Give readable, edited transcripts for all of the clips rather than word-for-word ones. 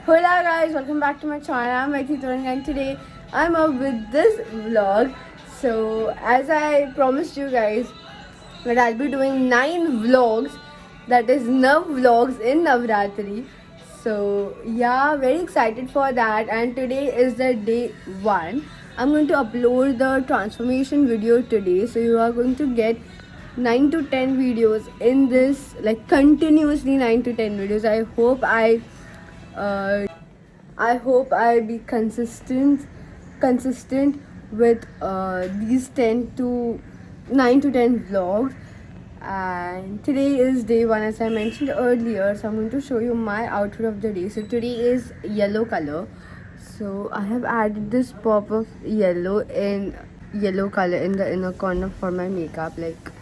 Hola guys, welcome back to my channel. I'm Vaiti Turang and today I'm up with this vlog. So as I promised you guys that I'll be doing 9 vlogs, that is Nav vlogs in Navratri. So yeah, very excited for that, and today is the day 1. I'm going to upload the transformation video today, so you are going to get 9 to 10 videos in this, like continuously 9 to 10 videos. Uh, I hope I be consistent with these 10 to 9 to 10 vlogs. And today is day 1, as I mentioned earlier. So I'm going to show you my outfit of the day. So today is yellow color. So I have added this pop of yellow color in the inner corner for my makeup, like,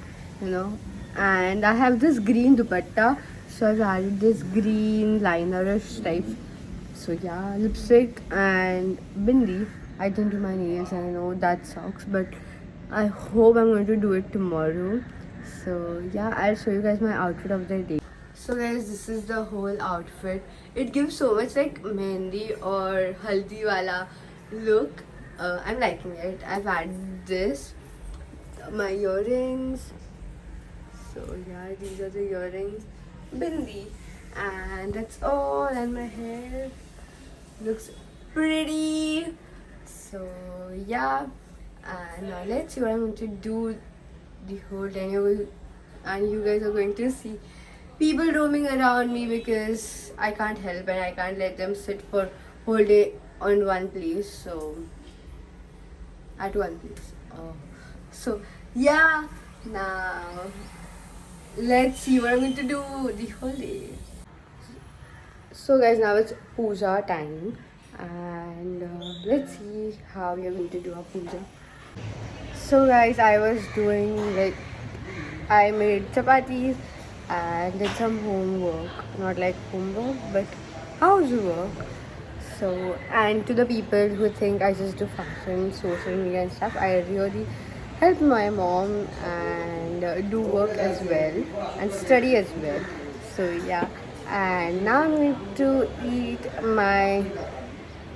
you know. And I have this green dupatta, so I've added this green linerish type. So yeah, lipstick and bindi. I didn't do my nails, and I know that sucks, but I hope I'm going to do it tomorrow. So yeah, I'll show you guys my outfit of the day. So guys, this is the whole outfit. It gives so much like mehndi or haldi wala look. I'm liking it. I've added this, my earrings. So yeah, these are the earrings, bindi, and that's all. And my hair looks pretty. So yeah, and now let's see what I'm going to do the whole day. And you guys are going to see people roaming around me because I can't help and I can't let them sit for whole day on one place. So at one place. So yeah, now let's see what I'm going to do the whole day. So guys, now it's puja time, and let's see how we are going to do our puja. So guys, I was doing like, I made chapatis and did some homework, not like homework but housework. So, and to the people who think I just do fashion, social media and stuff, I really help my mom and do work as well and study as well. So yeah, and now I'm going to eat my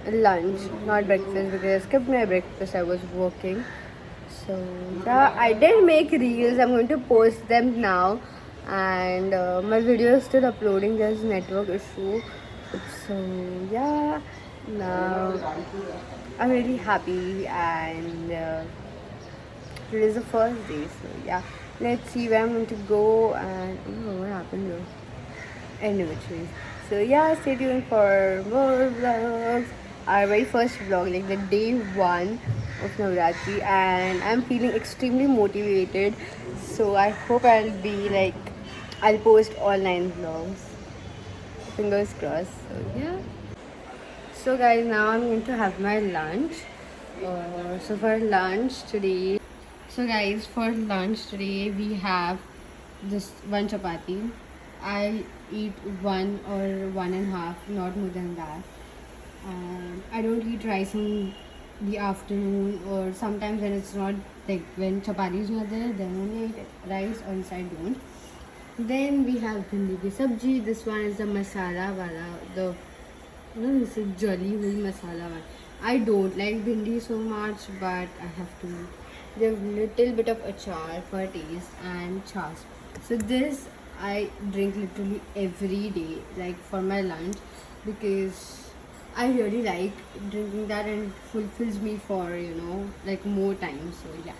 lunch, not breakfast, because I skipped my breakfast. I was working. So yeah, I did make reels. I'm going to post them now, and my video is still uploading. There's network issue. So yeah, now I'm really happy, and it is the first day. So yeah, let's see where I'm going to go. And oh, what happened here? Anyway, so yeah, stay tuned for more vlogs. Our very first vlog, like the day 1 of Navratri, and I'm feeling extremely motivated. So I hope I'll post all 9 vlogs. Fingers crossed. So yeah. So guys, now I'm going to have my lunch. So for lunch today, for lunch today we have just one chapati. I eat one or one and a half, not more than that. I don't eat rice in the afternoon, or sometimes when it's not, like when chapati is not there, then only I eat rice, or else I don't. Then we have bhindi ki sabji. This one is the masala wala, this is jolly hui masala one. I don't like bhindi so much, but I have to give little bit of achar for taste and chas. So this I drink literally every day, like for my lunch, because I really like drinking that and it fulfills me for like more time. So yeah.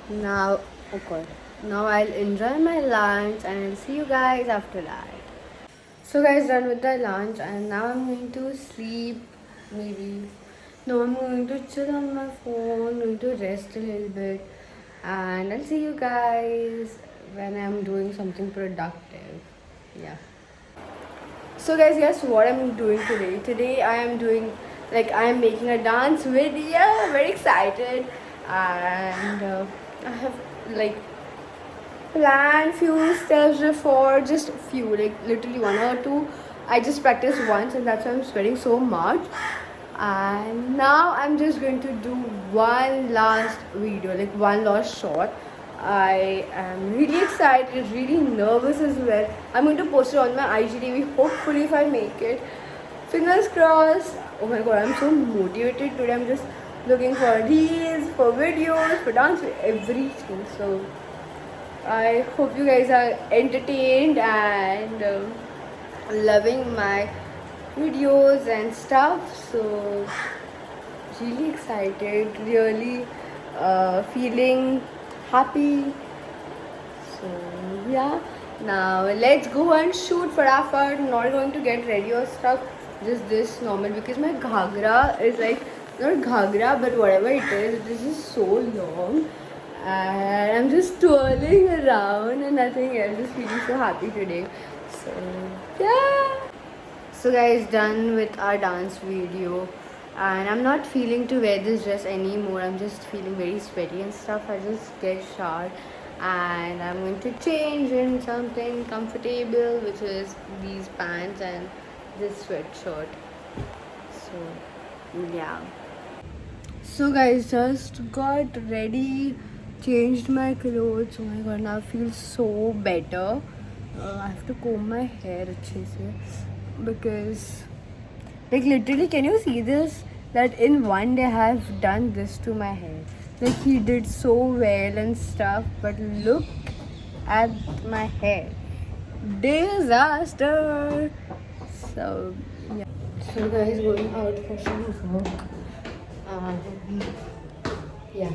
Now, okay. Now I'll enjoy my lunch and I'll see you guys after that. So guys, done with the lunch, and now I'm going to sleep. Maybe. No, I'm going to chill on my phone, going to rest a little bit, and I'll see you guys when I'm doing something productive. Yeah. So guys, guess what I'm doing today? Today I am doing, like, I am making a dance video. Very excited, and I have like planned few steps before, just few, like literally one or two. I just practiced once, and that's why I'm sweating so much. And now I'm just going to do one last video, like one last shot. I am really excited, really nervous as well. I'm going to post it on my IGTV, hopefully if I make it. fingers crossed. Oh my god, I'm so motivated today. I'm just looking for reels, for videos, for dance, for everything. So I hope you guys are entertained and loving my videos and stuff. So really excited, really feeling happy. So yeah, now let's go and shoot for effort. Not going to get ready or stuff. Just this normal because my ghagra is like not ghagra but whatever it is. This is so long, and I'm just twirling around and nothing else. Just feeling so happy today. So yeah. So guys, done with our dance video, and I'm not feeling to wear this dress anymore. I'm just feeling very sweaty and stuff. I just get showered and I'm going to change in something comfortable, which is these pants and this sweatshirt. So yeah. So guys, just got ready, changed my clothes. Oh my god, now I feel so better. I have to comb my hair अच्छे से because like literally, can you see this? That in one day I have done this to my hair. Like he did so well and stuff, but look at my hair. Disaster. So yeah. So guys, going out for some work. Yeah.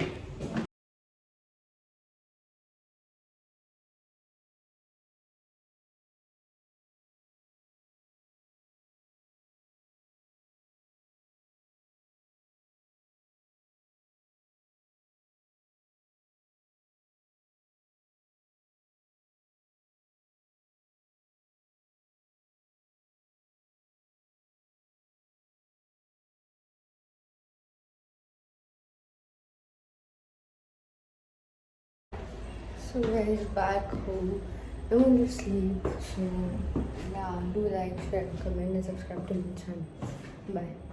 So guys, back home. I'm going to sleep. So yeah, do like, share, comment, and subscribe to my channel. Bye.